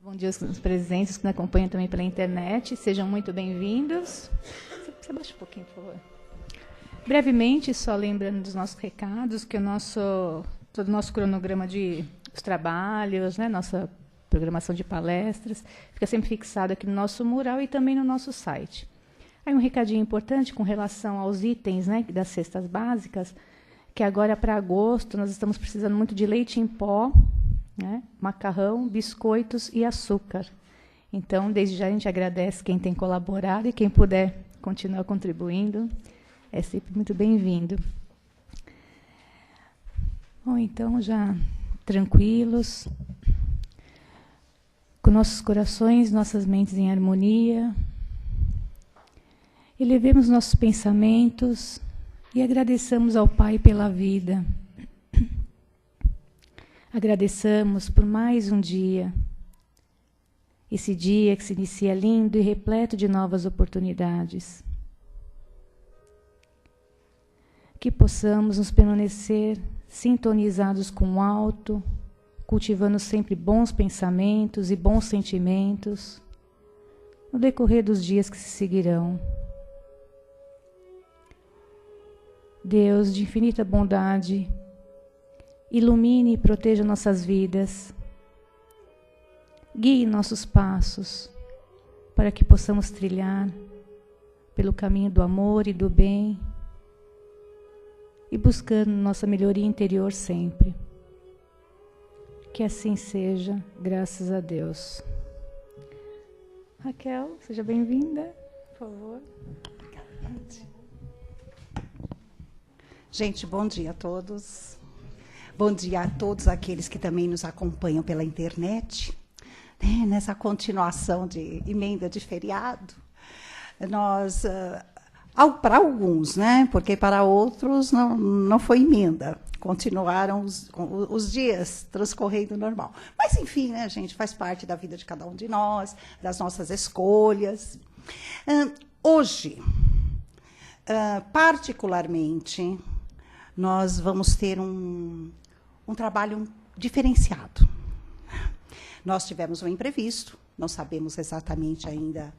Bom dia aos presentes que nos acompanham também pela internet. Sejam muito bem-vindos. Você baixa um pouquinho, por favor. Brevemente, só lembrando dos nossos recados, que todo o nosso cronograma de os trabalhos, né, nossa programação de palestras, fica sempre fixado aqui no nosso mural e também no nosso site. Aí um recadinho importante com relação aos itens, né, das cestas básicas, que agora para agosto nós estamos precisando muito de leite em pó, né, macarrão, biscoitos e açúcar. Então, desde já a gente agradece quem tem colaborado e quem puder continuar contribuindo, é sempre muito bem-vindo. Bom, então, já tranquilos, com nossos corações, nossas mentes em harmonia, elevemos nossos pensamentos e agradeçamos ao Pai pela vida. Agradeçamos por mais um dia, esse dia que se inicia lindo e repleto de novas oportunidades. Que possamos nos permanecer sintonizados com o alto, cultivando sempre bons pensamentos e bons sentimentos no decorrer dos dias que se seguirão. Deus de infinita bondade, ilumine e proteja nossas vidas, guie nossos passos para que possamos trilhar pelo caminho do amor e do bem e buscando nossa melhoria interior sempre. Que assim seja, graças a Deus. Raquel, seja bem-vinda, por favor. Gente, bom dia a todos. Bom dia a todos aqueles que também nos acompanham pela internet, né, nessa continuação de emenda de feriado. Nós, para alguns, né, porque para outros não foi emenda, continuaram os dias transcorrendo normal. Mas, enfim, né, gente, faz parte da vida de cada um de nós, das nossas escolhas. Hoje, particularmente, nós vamos ter um trabalho diferenciado. Nós tivemos um imprevisto, não sabemos exatamente ainda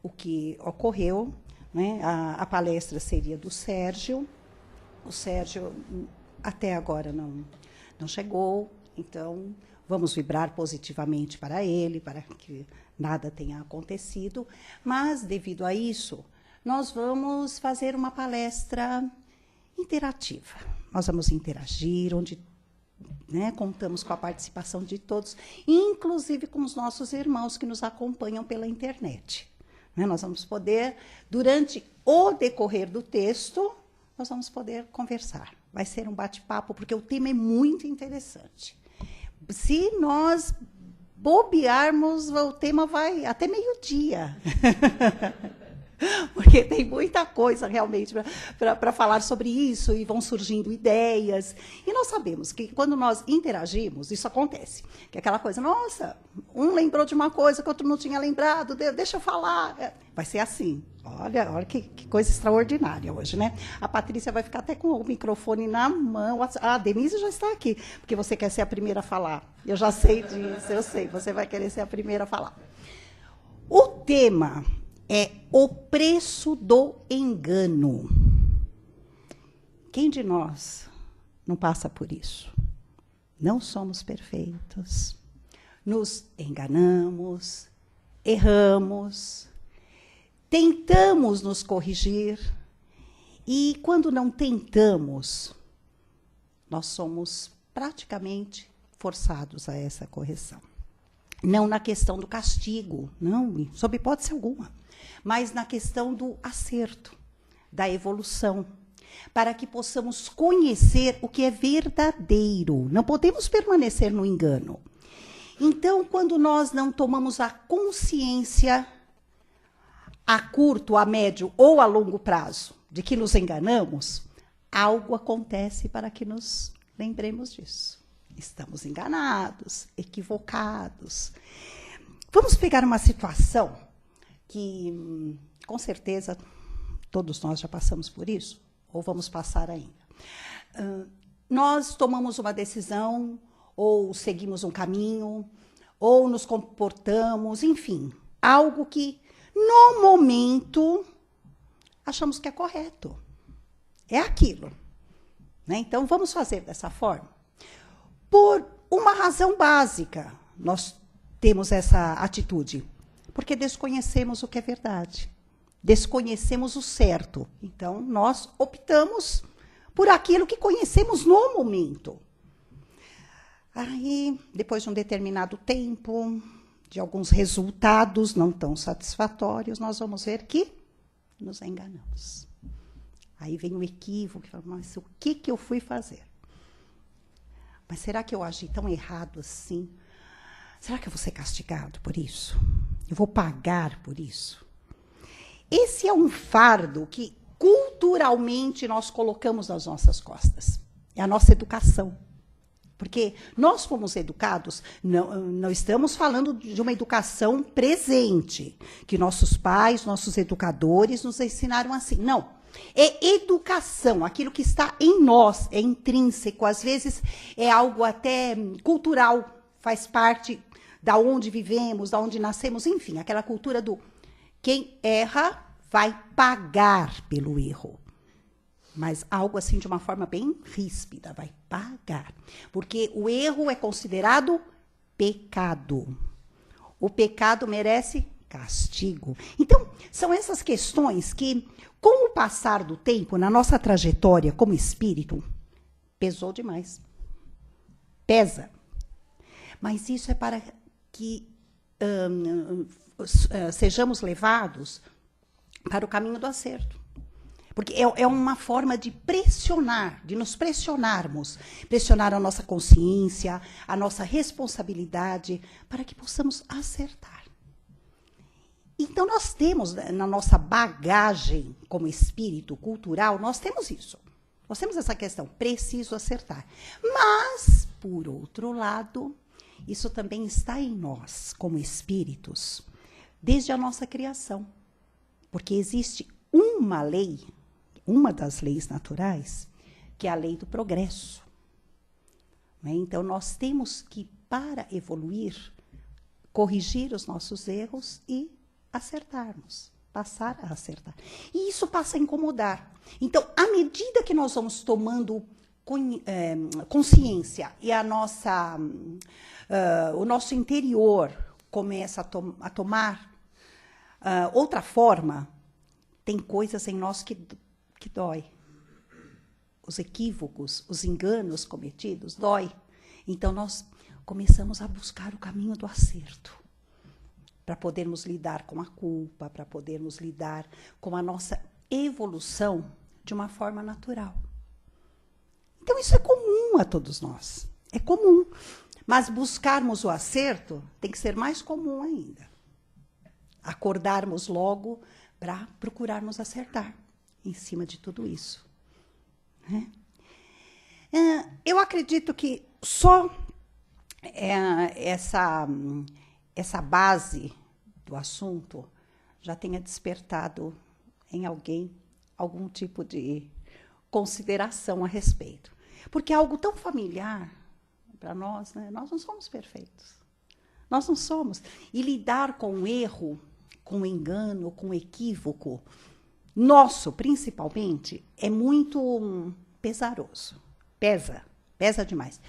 o que ocorreu, né? A palestra seria do Sérgio. O Sérgio, até agora, não chegou, então vamos vibrar positivamente para ele, para que nada tenha acontecido. Mas, devido a isso, nós vamos fazer uma palestra interativa. Nós vamos interagir, onde, né, contamos com a participação de todos, inclusive com os nossos irmãos que nos acompanham pela internet. Né, nós vamos poder, durante o decorrer do texto, nós vamos poder conversar. Vai ser um bate-papo, porque o tema é muito interessante. Se nós bobearmos, o tema vai até meio-dia. Porque tem muita coisa realmente para falar sobre isso, e vão surgindo ideias. E nós sabemos que quando nós interagimos, isso acontece. Que é aquela coisa, nossa, um lembrou de uma coisa que o outro não tinha lembrado, deixa eu falar. Vai ser assim. Olha que coisa extraordinária hoje, né? A Patrícia vai ficar até com o microfone na mão. A Denise já está aqui, porque você quer ser a primeira a falar. Eu já sei disso, eu sei, você vai querer ser a primeira a falar. O tema é o preço do engano. Quem de nós não passa por isso? Não somos perfeitos. Nos enganamos, erramos, tentamos nos corrigir. E quando não tentamos, nós somos praticamente forçados a essa correção. Não na questão do castigo, não, sob hipótese alguma, mas na questão do acerto, da evolução, para que possamos conhecer o que é verdadeiro. Não podemos permanecer no engano. Então, quando nós não tomamos a consciência a curto, a médio ou a longo prazo de que nos enganamos, algo acontece para que nos lembremos disso. Estamos enganados, equivocados. Vamos pegar uma situação que, com certeza, todos nós já passamos por isso, ou vamos passar ainda. Nós tomamos uma decisão, ou seguimos um caminho, ou nos comportamos, enfim, algo que, no momento, achamos que é correto. É aquilo. Né? Então, vamos fazer dessa forma. Por uma razão básica, nós temos essa atitude. Porque desconhecemos o que é verdade. Desconhecemos o certo. Então, nós optamos por aquilo que conhecemos no momento. Aí, depois de um determinado tempo, de alguns resultados não tão satisfatórios, nós vamos ver que nos enganamos. Aí vem o equívoco, que fala, mas o que eu fui fazer? Mas será que eu agi tão errado assim? Será que eu vou ser castigado por isso? Eu vou pagar por isso? Esse é um fardo que culturalmente nós colocamos nas nossas costas. É a nossa educação. Porque nós fomos educados, não estamos falando de uma educação presente, que nossos pais, nossos educadores nos ensinaram assim. Não. É educação, aquilo que está em nós, é intrínseco, às vezes é algo até cultural, faz parte da onde vivemos, da onde nascemos, enfim, aquela cultura do quem erra vai pagar pelo erro. Mas algo assim de uma forma bem ríspida, vai pagar. Porque o erro é considerado pecado. O pecado merece castigo. Então, são essas questões que, com o passar do tempo, na nossa trajetória como espírito, pesou demais. Pesa. Mas isso é para que sejamos levados para o caminho do acerto. Porque é uma forma de pressionar, de nos pressionarmos, pressionar a nossa consciência, a nossa responsabilidade, para que possamos acertar. Então, nós temos, na nossa bagagem como espírito cultural, nós temos isso. Nós temos essa questão, preciso acertar. Mas, por outro lado, isso também está em nós, como espíritos, desde a nossa criação. Porque existe uma lei, uma das leis naturais, que é a lei do progresso. Então, nós temos que, para evoluir, corrigir os nossos erros e acertarmos, passar a acertar. E isso passa a incomodar. Então, à medida que nós vamos tomando consciência e o nosso interior começa a tomar outra forma, tem coisas em nós que dói. Os equívocos, os enganos cometidos, dói. Então, nós começamos a buscar o caminho do acerto, para podermos lidar com a culpa, para podermos lidar com a nossa evolução de uma forma natural. Então, isso é comum a todos nós. É comum. Mas buscarmos o acerto tem que ser mais comum ainda. Acordarmos logo para procurarmos acertar em cima de tudo isso. Né? Eu acredito que só essa base do assunto já tenha despertado em alguém algum tipo de consideração a respeito. Porque é algo tão familiar para nós, né? Nós não somos perfeitos. Nós não somos. E lidar com o erro, com o engano, com o equívoco, nosso, principalmente, é muito pesaroso. Pesa demais.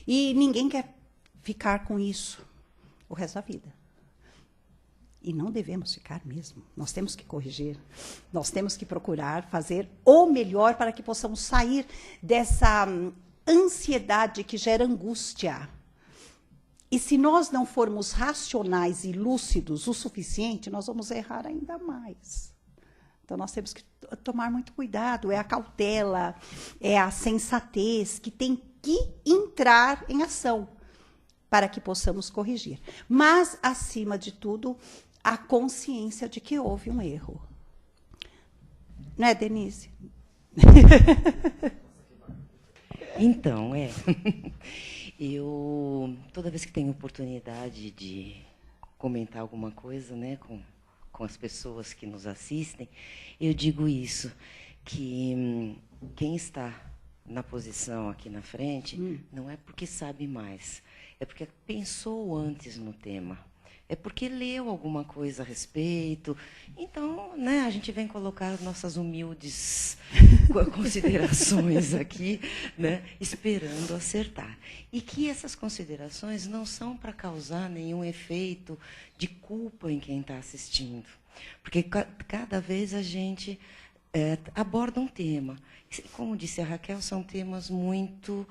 E ninguém quer ficar com isso o resto da vida. E não devemos ficar mesmo. Nós temos que corrigir. Nós temos que procurar fazer o melhor para que possamos sair dessa ansiedade que gera angústia. E se nós não formos racionais e lúcidos o suficiente, nós vamos errar ainda mais. Então, nós temos que tomar muito cuidado. É a cautela, é a sensatez que tem que entrar em ação para que possamos corrigir. Mas, acima de tudo, a consciência de que houve um erro. Não é, Denise? Então, eu, toda vez que tenho oportunidade de comentar alguma coisa, né, com as pessoas que nos assistem, eu digo isso, que quem está na posição aqui na frente não é porque sabe mais, é porque pensou antes no tema. É porque leu alguma coisa a respeito. Então, né, a gente vem colocar nossas humildes considerações aqui, né, esperando acertar. E que essas considerações não são para causar nenhum efeito de culpa em quem está assistindo. Porque cada vez a gente aborda um tema. Como disse a Raquel, são temas muito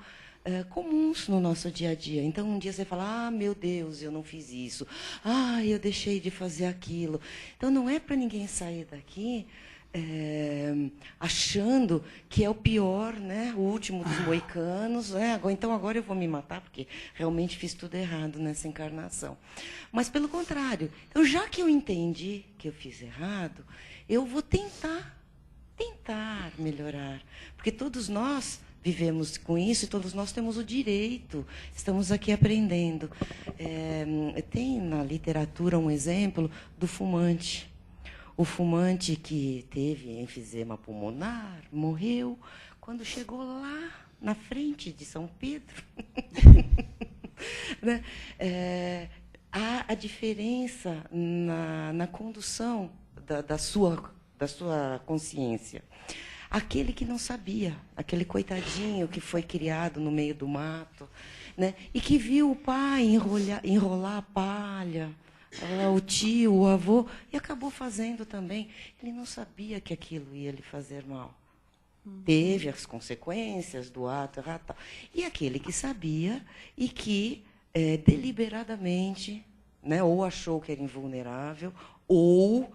comuns no nosso dia a dia. Então, um dia você fala, meu Deus, eu não fiz isso. Eu deixei de fazer aquilo. Então, não é para ninguém sair daqui achando que é o pior, né? O último dos moicanos. Então, agora eu vou me matar, porque realmente fiz tudo errado nessa encarnação. Mas, pelo contrário, então, já que eu entendi que eu fiz errado, eu vou tentar melhorar. Porque todos nós vivemos com isso e todos nós temos o direito, estamos aqui aprendendo. Tem na literatura um exemplo do fumante. O fumante que teve enfisema pulmonar, morreu, quando chegou lá na frente de São Pedro. Né? Há a diferença na condução da sua consciência. Aquele que não sabia, aquele coitadinho que foi criado no meio do mato, né? E que viu o pai enrolar a palha, o tio, o avô, e acabou fazendo também. Ele não sabia que aquilo ia lhe fazer mal. Teve as consequências do ato errado. E aquele que sabia e que deliberadamente, né, ou achou que era invulnerável, ou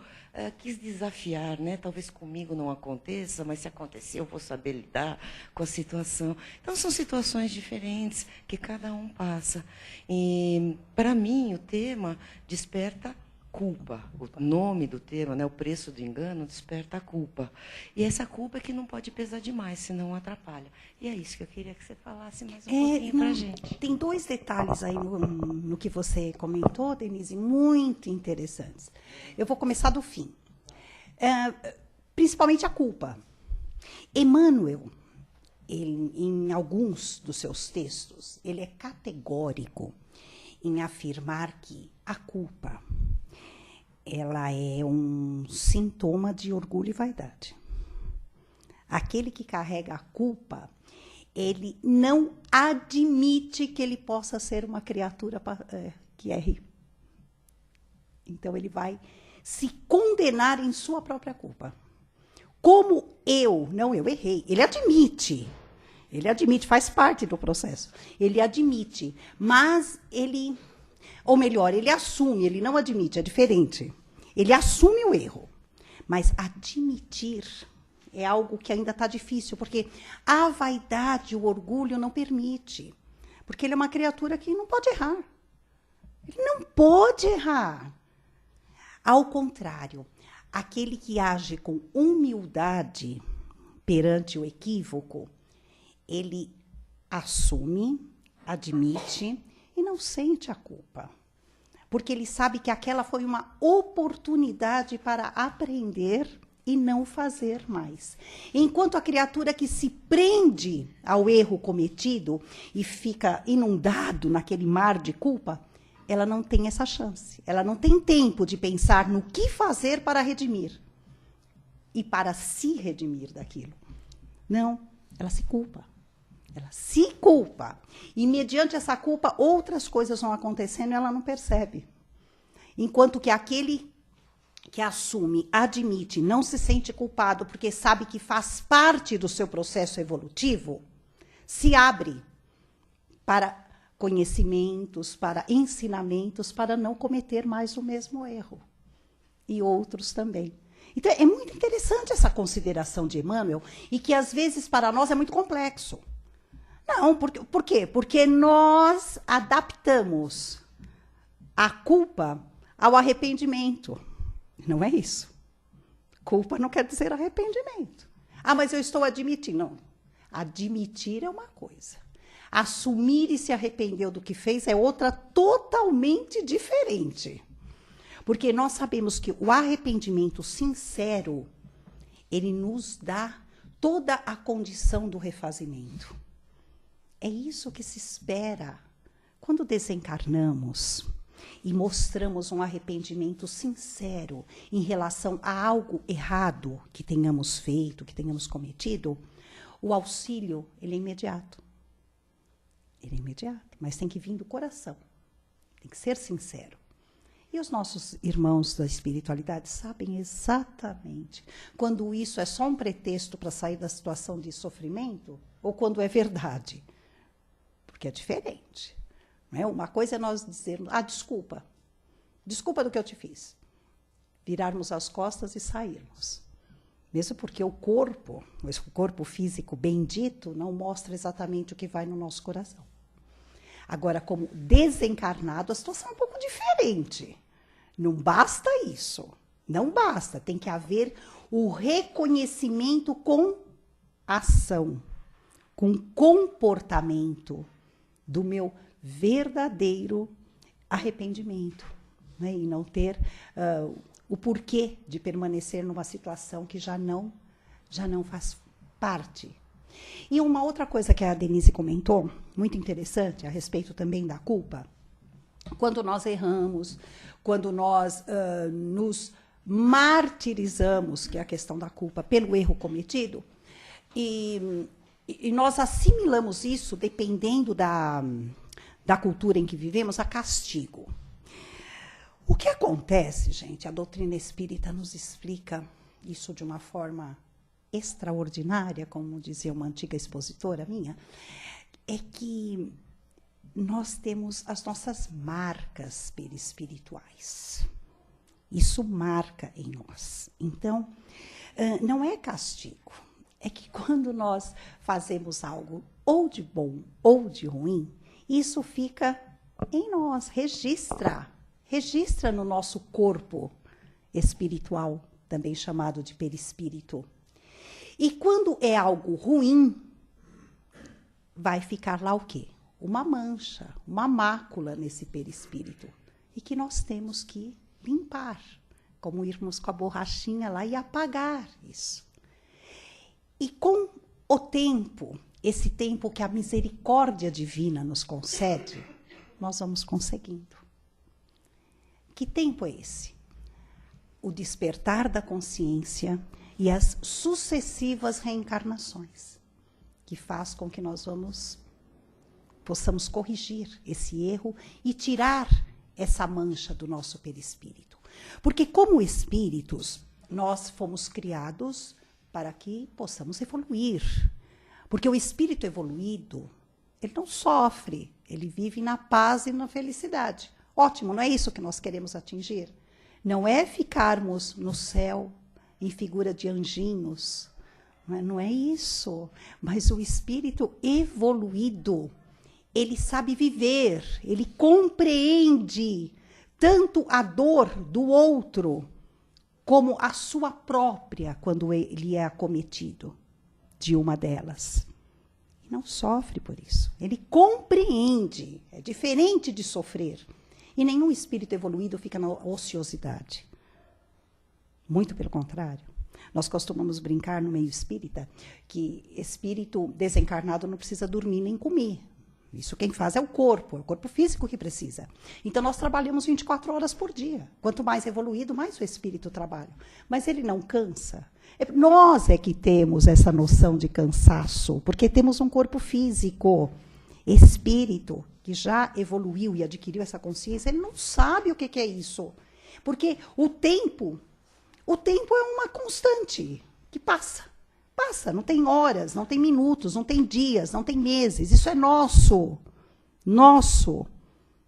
quis desafiar, né? Talvez comigo não aconteça, mas se acontecer, eu vou saber lidar com a situação. Então, são situações diferentes que cada um passa. E, para mim, o tema desperta culpa. O nome do tema, né, o preço do engano, desperta a culpa. E essa culpa é que não pode pesar demais, senão atrapalha. E é isso que eu queria que você falasse mais um pouquinho para a gente. Tem 2 detalhes aí no que você comentou, Denise, muito interessantes. Eu vou começar do fim. Principalmente a culpa. Emmanuel, em alguns dos seus textos, ele é categórico em afirmar que a culpa ela é um sintoma de orgulho e vaidade. Aquele que carrega a culpa, ele não admite que ele possa ser uma criatura que erre. Então, ele vai se condenar em sua própria culpa. Como eu errei. Ele admite, faz parte do processo. Ele admite, mas ele assume, ele não admite, é diferente. Ele assume o erro, mas admitir é algo que ainda está difícil, porque a vaidade, o orgulho não permite. Porque ele é uma criatura que não pode errar. Ele não pode errar. Ao contrário, aquele que age com humildade perante o equívoco, ele assume, admite e não sente a culpa. Porque ele sabe que aquela foi uma oportunidade para aprender e não fazer mais. Enquanto a criatura que se prende ao erro cometido e fica inundado naquele mar de culpa, ela não tem essa chance. Ela não tem tempo de pensar no que fazer para redimir e para se redimir daquilo. Não, ela se culpa. Ela se culpa. E, mediante essa culpa, outras coisas vão acontecendo e ela não percebe. Enquanto que aquele que assume, admite, não se sente culpado porque sabe que faz parte do seu processo evolutivo, se abre para conhecimentos, para ensinamentos, para não cometer mais o mesmo erro. E outros também. Então, é muito interessante essa consideração de Emmanuel e que, às vezes, para nós é muito complexo. Não, por quê? Porque nós adaptamos a culpa ao arrependimento. Não é isso. Culpa não quer dizer arrependimento. Mas eu estou admitindo. Não. Admitir é uma coisa. Assumir e se arrepender do que fez é outra totalmente diferente. Porque nós sabemos que o arrependimento sincero, ele nos dá toda a condição do refazimento. É isso que se espera Quando desencarnamos e mostramos um arrependimento sincero em relação a algo errado que tenhamos feito, que tenhamos cometido, o auxílio, ele é imediato. Ele é imediato, mas tem que vir do coração. Tem que ser sincero. E os nossos irmãos da espiritualidade sabem exatamente quando isso é só um pretexto para sair da situação de sofrimento ou quando é verdade. Porque é diferente. Não é? Uma coisa é nós dizermos, desculpa. Desculpa do que eu te fiz. Virarmos as costas e sairmos. Mesmo porque o corpo físico bendito, não mostra exatamente o que vai no nosso coração. Agora, como desencarnado, a situação é um pouco diferente. Não basta isso. Não basta. Tem que haver o reconhecimento com ação, com comportamento do meu verdadeiro arrependimento. Né? E não ter o porquê de permanecer numa situação que já não faz parte. E uma outra coisa que a Denise comentou, muito interessante, a respeito também da culpa, quando nós erramos, quando nós nos martirizamos, que é a questão da culpa, pelo erro cometido, e nós assimilamos isso, dependendo da cultura em que vivemos, a castigo. O que acontece, gente, a doutrina espírita nos explica isso de uma forma extraordinária, como dizia uma antiga expositora minha, é que nós temos as nossas marcas perispirituais. Isso marca em nós. Então, não é castigo. É que quando nós fazemos algo ou de bom ou de ruim, isso fica em nós, registra no nosso corpo espiritual, também chamado de perispírito. E quando é algo ruim, vai ficar lá o quê? Uma mancha, uma mácula nesse perispírito. E que nós temos que limpar, como irmos com a borrachinha lá e apagar isso. E com o tempo, esse tempo que a misericórdia divina nos concede, nós vamos conseguindo. Que tempo é esse? O despertar da consciência e as sucessivas reencarnações, que faz com que nós possamos corrigir esse erro e tirar essa mancha do nosso perispírito. Porque, como espíritos, nós fomos criados para que possamos evoluir. Porque o espírito evoluído, ele não sofre, ele vive na paz e na felicidade. Ótimo, não é isso que nós queremos atingir? Não é ficarmos no céu em figura de anjinhos. Não é isso. Mas o espírito evoluído, ele sabe viver, ele compreende tanto a dor do outro como a sua própria, quando ele é acometido de uma delas. E não sofre por isso. Ele compreende. É diferente de sofrer. E nenhum espírito evoluído fica na ociosidade. Muito pelo contrário. Nós costumamos brincar no meio espírita que espírito desencarnado não precisa dormir nem comer. Isso quem faz é o corpo físico que precisa. Então, nós trabalhamos 24 horas por dia. Quanto mais evoluído, mais o espírito trabalha. Mas ele não cansa. Nós é que temos essa noção de cansaço, porque temos um corpo físico. Espírito que já evoluiu e adquiriu essa consciência, ele não sabe o que é isso. Porque o tempo é uma constante que passa. Passa, não tem horas, não tem minutos, não tem dias, não tem meses. Isso é nosso. Nosso.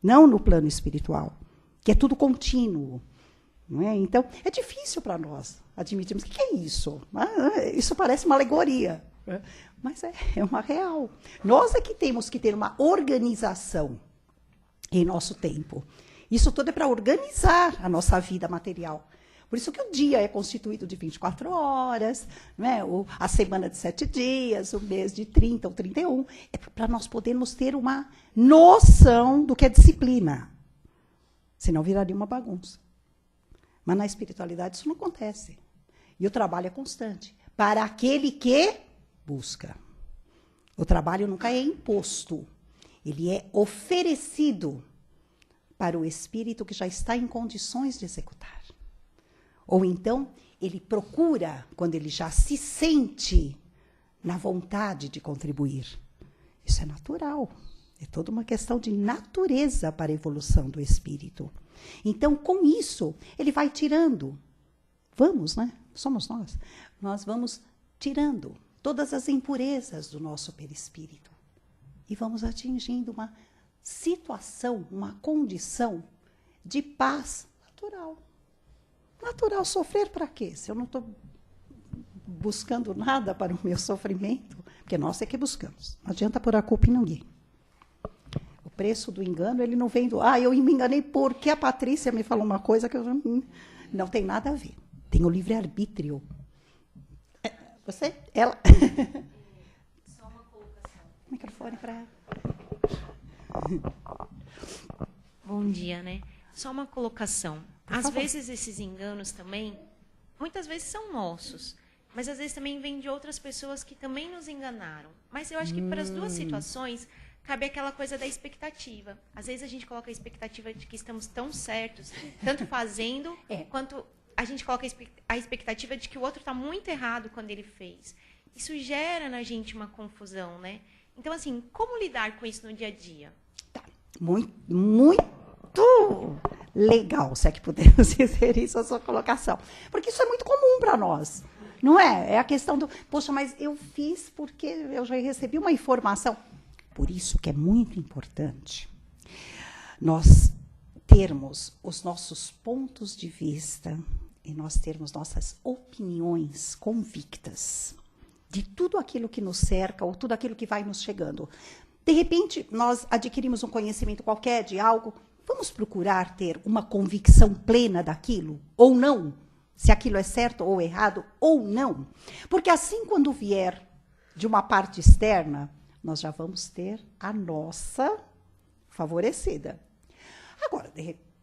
Não no plano espiritual, que é tudo contínuo. Não é? Então, é difícil para nós admitirmos. O que é isso? Isso parece uma alegoria. Mas é uma real. Nós é que temos que ter uma organização em nosso tempo. Isso tudo é para organizar a nossa vida material. Por isso que o dia é constituído de 24 horas, né? A semana de 7 dias, o mês de 30 ou 31. É para nós podermos ter uma noção do que é disciplina. Senão viraria uma bagunça. Mas na espiritualidade isso não acontece. E o trabalho é constante. Para aquele que busca. O trabalho nunca é imposto. Ele é oferecido para o espírito que já está em condições de executar. Ou então, ele procura quando ele já se sente na vontade de contribuir. Isso é natural. É toda uma questão de natureza para a evolução do espírito. Então, com isso, ele vai tirando. Vamos, né? Somos nós. Nós vamos tirando todas as impurezas do nosso perispírito. E vamos atingindo uma situação, uma condição de paz natural. Natural, sofrer para quê? Se eu não estou buscando nada para o meu sofrimento, porque nós é que buscamos. Não adianta pôr a culpa em ninguém. O preço do engano, ele não vem do... eu me enganei porque a Patrícia me falou uma coisa que eu não tem nada a ver. Tem o livre-arbítrio. Você? Ela? Só uma colocação. Microfone para ela. Bom dia, né? Só uma colocação. Às vezes esses enganos também, muitas vezes são nossos, mas às vezes também vêm de outras pessoas que também nos enganaram. Mas eu acho que para as duas situações cabe aquela coisa da expectativa. Às vezes a gente coloca a expectativa de que estamos tão certos, tanto fazendo, quanto a gente coloca a expectativa de que o outro está muito errado quando ele fez. Isso gera na gente uma confusão, né? Então, assim, como lidar com isso no dia a dia? Tá. Muito legal, se é que podemos dizer isso, a sua colocação. Porque isso é muito comum para nós, não é? É a questão do, poxa, mas eu fiz porque eu já recebi uma informação. Por isso que é muito importante nós termos os nossos pontos de vista e nós termos nossas opiniões convictas de tudo aquilo que nos cerca ou tudo aquilo que vai nos chegando. De repente, nós adquirimos um conhecimento qualquer de algo, vamos procurar ter uma convicção plena daquilo, ou não, se aquilo é certo ou errado, ou não. Porque assim, quando vier de uma parte externa, nós já vamos ter a nossa favorecida. Agora,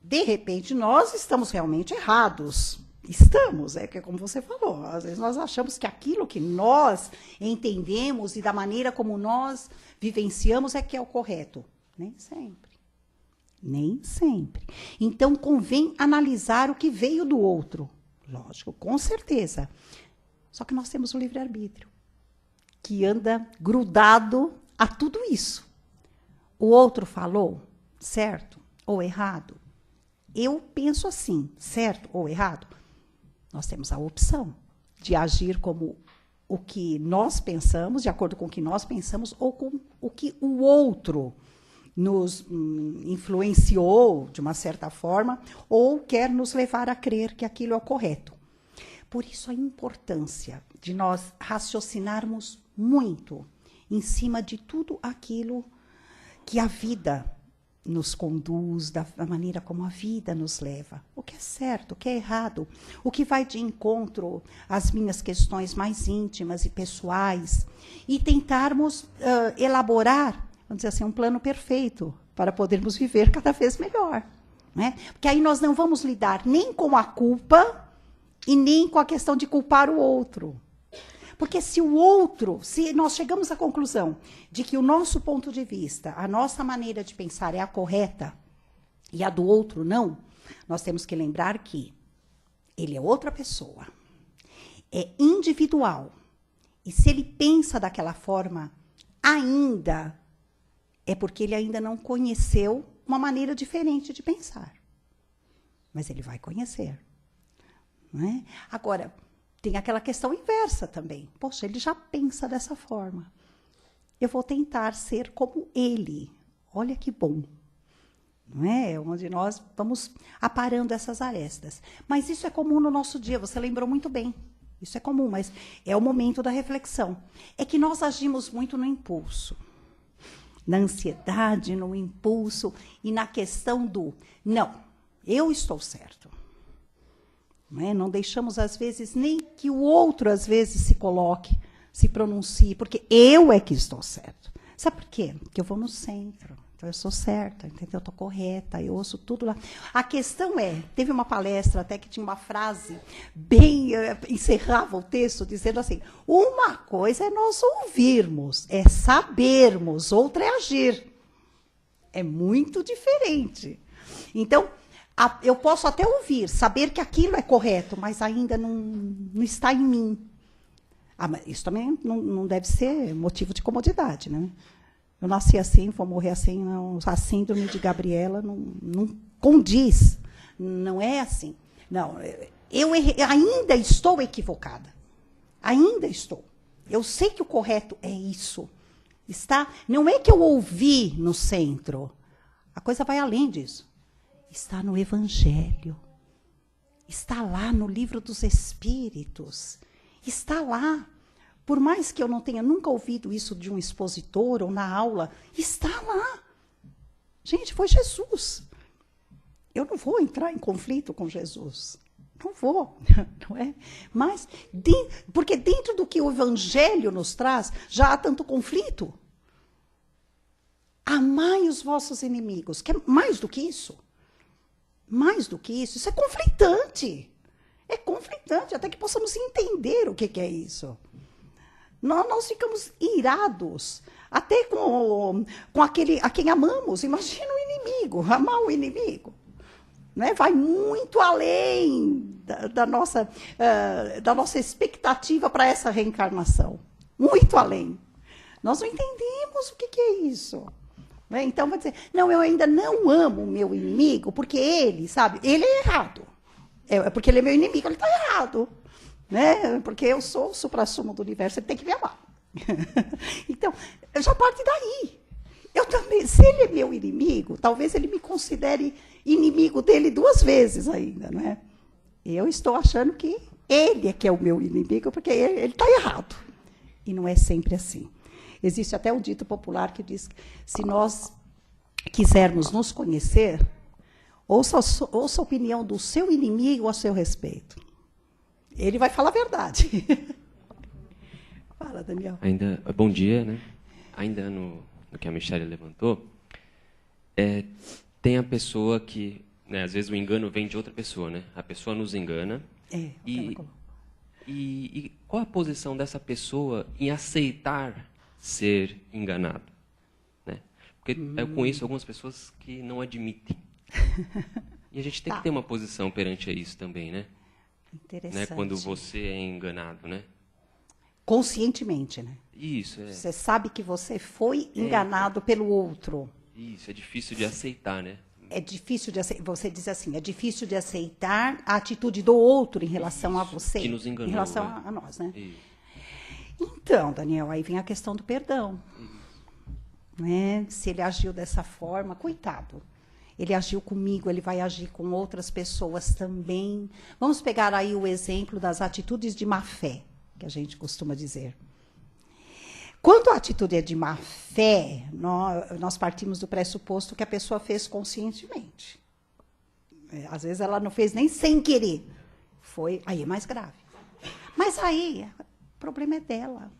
de repente, nós estamos realmente errados. Estamos, que é como você falou, às vezes nós achamos que aquilo que nós entendemos e da maneira como nós vivenciamos é que é o correto. Nem sempre. Nem sempre. Então, convém analisar o que veio do outro. Lógico, com certeza. Só que nós temos o livre-arbítrio, que anda grudado a tudo isso. O outro falou certo ou errado? Eu penso assim, certo ou errado? Nós temos a opção de agir como o que nós pensamos, de acordo com o que nós pensamos, ou com o que o outro nos influenciou, de uma certa forma, ou quer nos levar a crer que aquilo é o correto. Por isso, a importância de nós raciocinarmos muito em cima de tudo aquilo que a vida nos conduz, da maneira como a vida nos leva. O que é certo, o que é errado, o que vai de encontro às minhas questões mais íntimas e pessoais, e tentarmos elaborar, vamos dizer assim, um plano perfeito para podermos viver cada vez melhor. Né? Porque aí nós não vamos lidar nem com a culpa e nem com a questão de culpar o outro. Porque se nós chegamos à conclusão de que o nosso ponto de vista, a nossa maneira de pensar é a correta e a do outro não, nós temos que lembrar que ele é outra pessoa, é individual. E se ele pensa daquela forma, ainda é porque ele ainda não conheceu uma maneira diferente de pensar. Mas ele vai conhecer. Não é? Agora, tem aquela questão inversa também. Poxa, ele já pensa dessa forma. Eu vou tentar ser como ele. Olha que bom. Não é? Onde nós vamos aparando essas arestas. Mas isso é comum no nosso dia, você lembrou muito bem. Isso é comum, mas é o momento da reflexão. É que nós agimos muito no impulso. Na ansiedade, no impulso e na questão do não, eu estou certo. Não deixamos, às vezes, nem que o outro, às vezes, se coloque, se pronuncie, porque eu é que estou certo. Sabe por quê? Porque eu vou no centro, então eu sou certa, entendeu? Eu estou correta, eu ouço tudo lá. A questão teve uma palestra até que tinha uma frase, bem, encerrava o texto, dizendo assim, uma coisa é nós ouvirmos, é sabermos, outra é agir. É muito diferente. Então, eu posso até ouvir, saber que aquilo é correto, mas ainda não está em mim. Mas isso também não deve ser motivo de comodidade, né? Eu nasci assim, vou morrer assim, não, a síndrome de Gabriela não condiz. Não é assim. Não, eu ainda estou equivocada. Ainda estou. Eu sei que o correto é isso. Não é que eu ouvi no centro. A coisa vai além disso. Está no Evangelho. Está lá no Livro dos Espíritos. Está lá. Por mais que eu não tenha nunca ouvido isso de um expositor ou na aula, está lá. Gente, foi Jesus. Eu não vou entrar em conflito com Jesus. Não vou, não é? Mas, porque dentro do que o Evangelho nos traz, já há tanto conflito. Amai os vossos inimigos. Quer mais do que isso? Mais do que isso? Isso é conflitante. É conflitante, até que possamos entender o que é isso. Nós ficamos irados, até com a quem amamos. Imagina o inimigo, amar o inimigo. Né? Vai muito além da nossa expectativa para essa reencarnação. Muito além. Nós não entendemos o que é isso. Né? Então, vai dizer, não, eu ainda não amo o meu inimigo, porque ele, sabe, ele é errado. É porque ele é meu inimigo, ele está errado. Né? Porque eu sou o suprassumo do universo, ele tem que me amar. Então, já parte daí. Eu também, se ele é meu inimigo, talvez ele me considere inimigo dele 2 vezes ainda, não é? Eu estou achando que ele é que é o meu inimigo, porque ele está errado. E não é sempre assim. Existe até um dito popular que diz que se nós quisermos nos conhecer, ouça a opinião do seu inimigo a seu respeito. Ele vai falar a verdade. Fala, Daniel. Bom dia, né? Ainda no que a Michelle levantou, tem a pessoa que, né, às vezes o engano vem de outra pessoa, né? A pessoa nos engana. E qual a posição dessa pessoa em aceitar ser enganado? Né? Porque eu conheço algumas pessoas que não admitem. E a gente tem que ter uma posição perante a isso também, né? Interessante. Né? Quando você é enganado, né? Conscientemente, né? Isso, é. Você sabe que você foi enganado pelo outro. Isso, é difícil de aceitar, né? É difícil de aceitar, você diz assim, é difícil de aceitar a atitude do outro em relação a você. Que nos enganou. Em relação a nós, né? Isso. Então, Daniel, aí vem a questão do perdão. Né? Se ele agiu dessa forma, coitado. Ele agiu comigo, ele vai agir com outras pessoas também. Vamos pegar aí o exemplo das atitudes de má fé, que a gente costuma dizer. Quando a atitude é de má fé, nós partimos do pressuposto que a pessoa fez conscientemente. Às vezes ela não fez nem sem querer. Aí é mais grave. Mas aí, o problema é dela.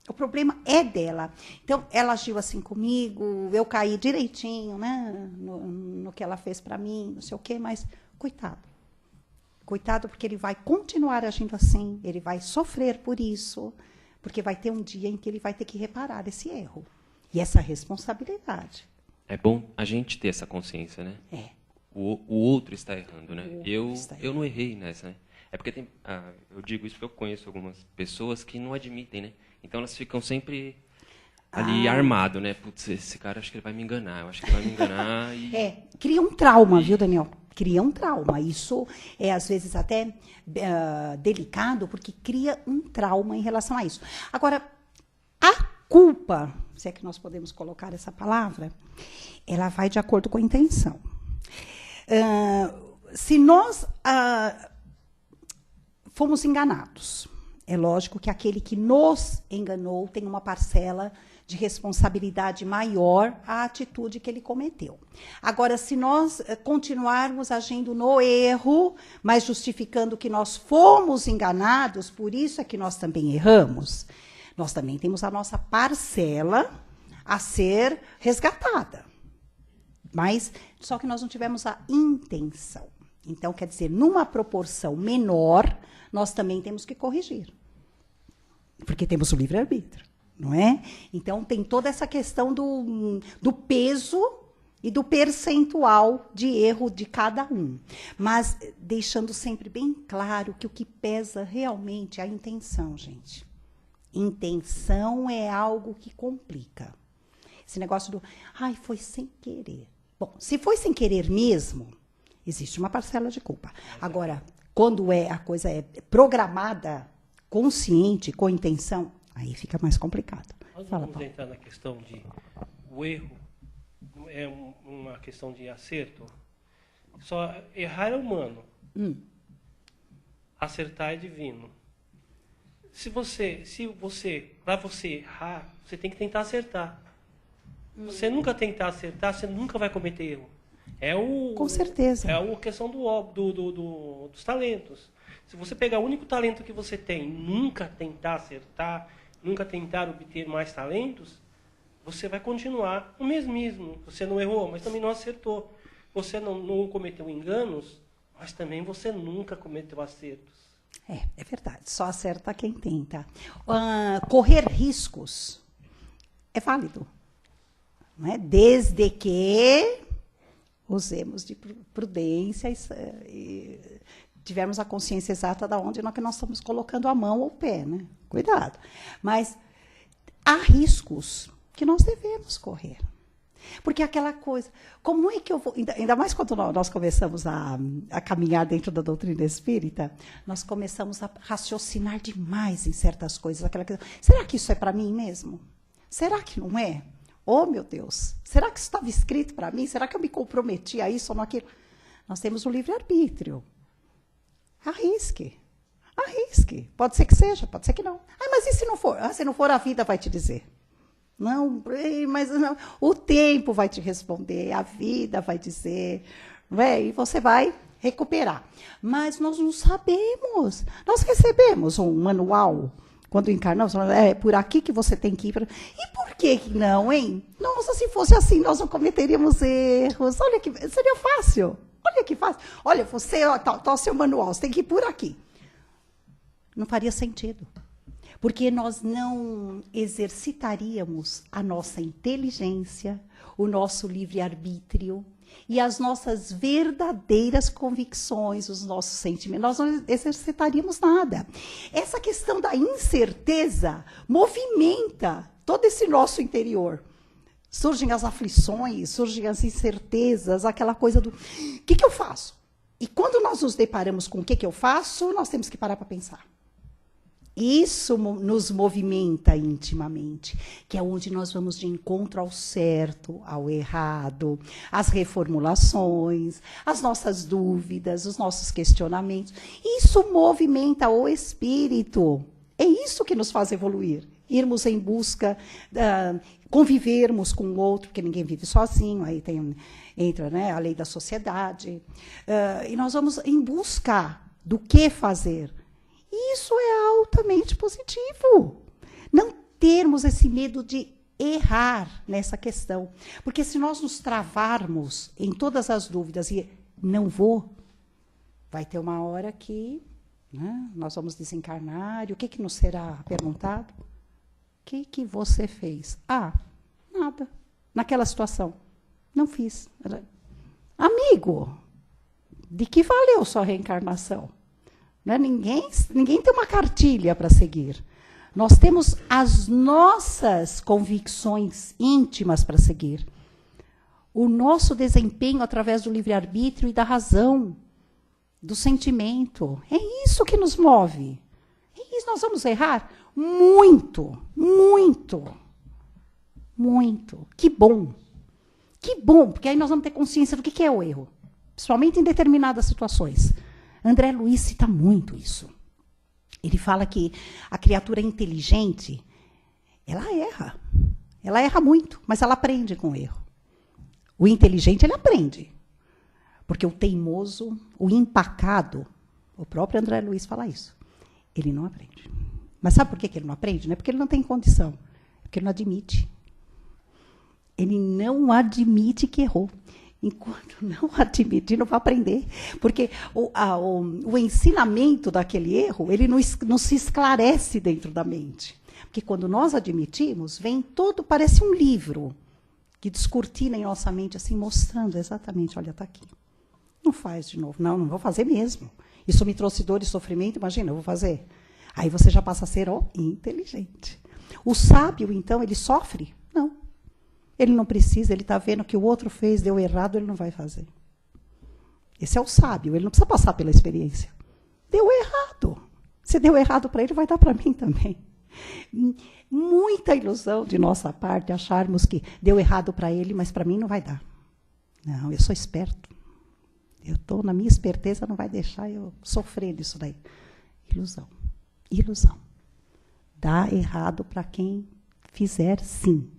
O problema é dela. Então, ela agiu assim comigo, eu caí direitinho, né, no que ela fez para mim, não sei o quê, mas coitado. Coitado, porque ele vai continuar agindo assim, ele vai sofrer por isso, porque vai ter um dia em que ele vai ter que reparar esse erro. E essa responsabilidade. É bom a gente ter essa consciência, né? É. O outro está errando, né? Está Eu não errei nessa, né? É porque eu digo isso porque eu conheço algumas pessoas que não admitem, né? Então elas ficam sempre ali armado, né? Putz, esse cara acho que ele vai me enganar, eu acho que ele vai me enganar. Cria um trauma, viu, Daniel? Cria um trauma. Isso é, às vezes, até delicado, porque cria um trauma em relação a isso. Agora, a culpa, se é que nós podemos colocar essa palavra, ela vai de acordo com a intenção. Se nós fomos enganados, é lógico que aquele que nos enganou tem uma parcela de responsabilidade maior à atitude que ele cometeu. Agora, se nós continuarmos agindo no erro, mas justificando que nós fomos enganados, por isso é que nós também erramos, nós também temos a nossa parcela a ser resgatada. Mas só que nós não tivemos a intenção. Então, quer dizer, numa proporção menor, nós também temos que corrigir. Porque temos o livre-arbítrio, não é? Então, tem toda essa questão do peso e do percentual de erro de cada um. Mas deixando sempre bem claro que o que pesa realmente é a intenção, gente. Intenção é algo que complica. Esse negócio do, ai, foi sem querer. Bom, se foi sem querer mesmo, existe uma parcela de culpa. Agora, quando a coisa é programada, consciente, com intenção, aí fica mais complicado. Nós Fala, vamos entrar na questão de o erro é uma questão de acerto. Só errar é humano. Acertar é divino. Para você errar, você tem que tentar acertar. Se você nunca tentar acertar, você nunca vai cometer erro. Com certeza. É a questão dos talentos. Se você pegar o único talento que você tem, nunca tentar acertar, nunca tentar obter mais talentos, você vai continuar o mesmo. Você não errou, mas também não acertou. Você não cometeu enganos, mas também você nunca cometeu acertos. É verdade. Só acerta quem tenta. Correr riscos é válido. Não é? Desde que usemos de prudência e tivermos a consciência exata de onde nós estamos colocando a mão ou o pé. Né? Cuidado. Mas há riscos que nós devemos correr. Porque aquela coisa, como é que eu vou... Ainda mais quando nós começamos a caminhar dentro da doutrina espírita, nós começamos a raciocinar demais em certas coisas. Aquela coisa, será que isso é para mim mesmo? Será que não é? Oh, meu Deus, será que isso estava escrito para mim? Será que eu me comprometi a isso ou naquilo? Nós temos o livre-arbítrio. Arrisque. Arrisque. Pode ser que seja, pode ser que não. Mas e se não for? Se não for, a vida vai te dizer. Não, mas não. O tempo vai te responder, a vida vai dizer, não é? E você vai recuperar. Mas nós não sabemos. Nós recebemos um manual quando encarnamos, é por aqui que você tem que ir. E por que não, hein? Nossa, se fosse assim, nós não cometeríamos erros. Olha que seria fácil. Olha que fácil. Olha, você, tá o seu manual, você tem que ir por aqui. Não faria sentido. Porque nós não exercitaríamos a nossa inteligência, o nosso livre-arbítrio e as nossas verdadeiras convicções, os nossos sentimentos. Nós não exercitaríamos nada. Essa questão da incerteza movimenta todo esse nosso interior. Surgem as aflições, surgem as incertezas, aquela coisa do o que eu faço? E quando nós nos deparamos com o que eu faço, nós temos que parar para pensar. Isso nos movimenta intimamente, que é onde nós vamos de encontro ao certo, ao errado, as reformulações, as nossas dúvidas, os nossos questionamentos. Isso movimenta o espírito. É isso que nos faz evoluir. Irmos em busca, convivermos com o outro, porque ninguém vive sozinho, aí entra, né, a lei da sociedade. E nós vamos em busca do que fazer. Isso é altamente positivo. Não termos esse medo de errar nessa questão. Porque se nós nos travarmos em todas as dúvidas e não vou, vai ter uma hora que, né, nós vamos desencarnar. E o que nos será perguntado? O que você fez? Nada. Naquela situação. Não fiz. Amigo, de que valeu sua reencarnação? Né? Ninguém tem uma cartilha para seguir. Nós temos as nossas convicções íntimas para seguir. O nosso desempenho através do livre-arbítrio e da razão, do sentimento. É isso que nos move. É isso, nós vamos errar? Muito, muito, muito. Que bom. Que bom, porque aí nós vamos ter consciência do que é o erro. Principalmente em determinadas situações. André Luiz cita muito isso. Ele fala que a criatura inteligente, ela erra. Ela erra muito, mas ela aprende com o erro. O inteligente, ele aprende. Porque o teimoso, o empacado, o próprio André Luiz fala isso, ele não aprende. Mas sabe por que ele não aprende? Não é porque ele não tem condição, é porque ele não admite. Ele não admite que errou. Enquanto não admitir, não vai aprender. Porque o ensinamento daquele erro, ele não se esclarece dentro da mente. Porque quando nós admitimos, vem todo, parece um livro que descortina em nossa mente, assim, mostrando exatamente, olha, está aqui. Não faz de novo. Não vou fazer mesmo. Isso me trouxe dor e sofrimento, imagina, eu vou fazer. Aí você já passa a ser inteligente. O sábio, então, ele sofre? Não. Ele não precisa, ele está vendo que o outro fez, deu errado, ele não vai fazer. Esse é o sábio, ele não precisa passar pela experiência. Deu errado. Se deu errado para ele, vai dar para mim também. Muita ilusão de nossa parte acharmos que deu errado para ele, mas para mim não vai dar. Não, eu sou esperto. Eu estou na minha esperteza, não vai deixar eu sofrer disso daí. Ilusão. Ilusão. Dá errado para quem fizer, sim.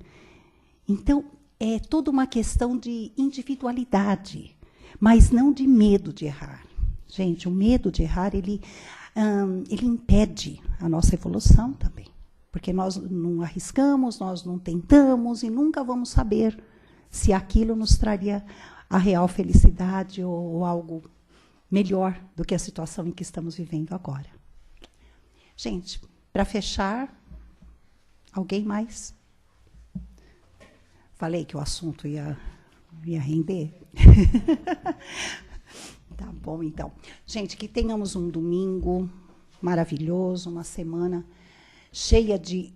Então, é toda uma questão de individualidade, mas não de medo de errar. Gente, o medo de errar, ele impede a nossa evolução também. Porque nós não arriscamos, nós não tentamos e nunca vamos saber se aquilo nos traria a real felicidade ou algo melhor do que a situação em que estamos vivendo agora. Gente, para fechar, alguém mais? Falei que o assunto ia render? Tá bom, então. Gente, que tenhamos um domingo maravilhoso, uma semana cheia de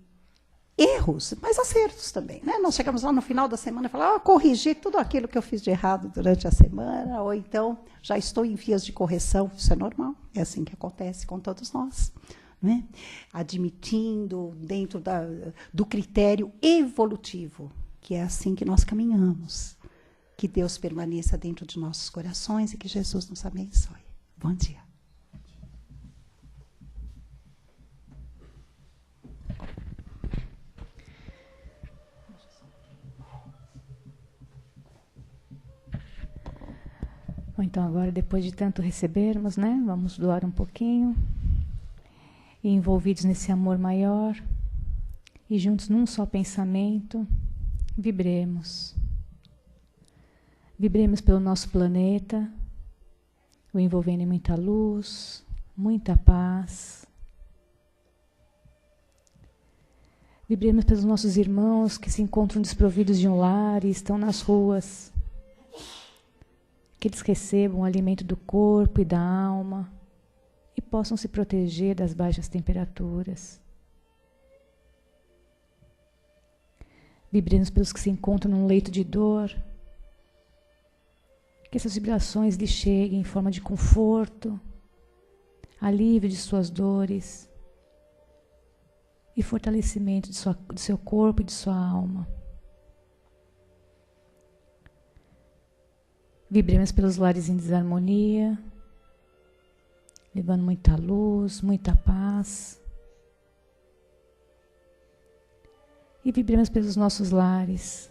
erros, mas acertos também, né? Nós chegamos lá no final da semana e falamos, corrigi tudo aquilo que eu fiz de errado durante a semana, ou então já estou em vias de correção. Isso é normal, é assim que acontece com todos nós, né? Admitindo dentro do critério evolutivo, que é assim que nós caminhamos. Que Deus permaneça dentro de nossos corações e que Jesus nos abençoe. Bom dia. Bom, então agora, depois de tanto recebermos, né, vamos doar um pouquinho, e envolvidos nesse amor maior, e juntos num só pensamento, vibremos. Vibremos pelo nosso planeta, o envolvendo em muita luz, muita paz. Vibremos pelos nossos irmãos que se encontram desprovidos de um lar e estão nas ruas. Que eles recebam o alimento do corpo e da alma e possam se proteger das baixas temperaturas. Vibremos pelos que se encontram num leito de dor. Que essas vibrações lhes cheguem em forma de conforto, alívio de suas dores e fortalecimento de seu corpo e de sua alma. Vibremos pelos lares em desarmonia, levando muita luz, muita paz. E vibremos pelos nossos lares.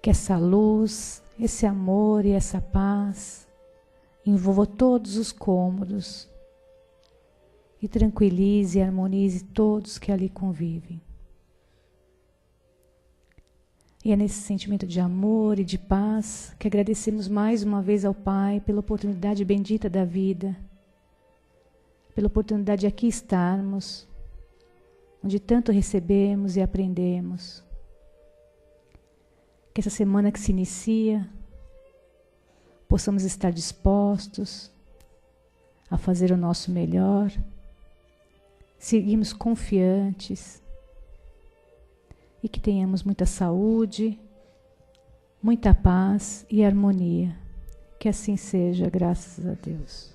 Que essa luz, esse amor e essa paz envolva todos os cômodos e tranquilize e harmonize todos que ali convivem. E é nesse sentimento de amor e de paz que agradecemos mais uma vez ao Pai pela oportunidade bendita da vida, pela oportunidade de aqui estarmos, onde tanto recebemos e aprendemos. Que essa semana que se inicia, possamos estar dispostos a fazer o nosso melhor, seguirmos confiantes e que tenhamos muita saúde, muita paz e harmonia. Que assim seja, graças a Deus.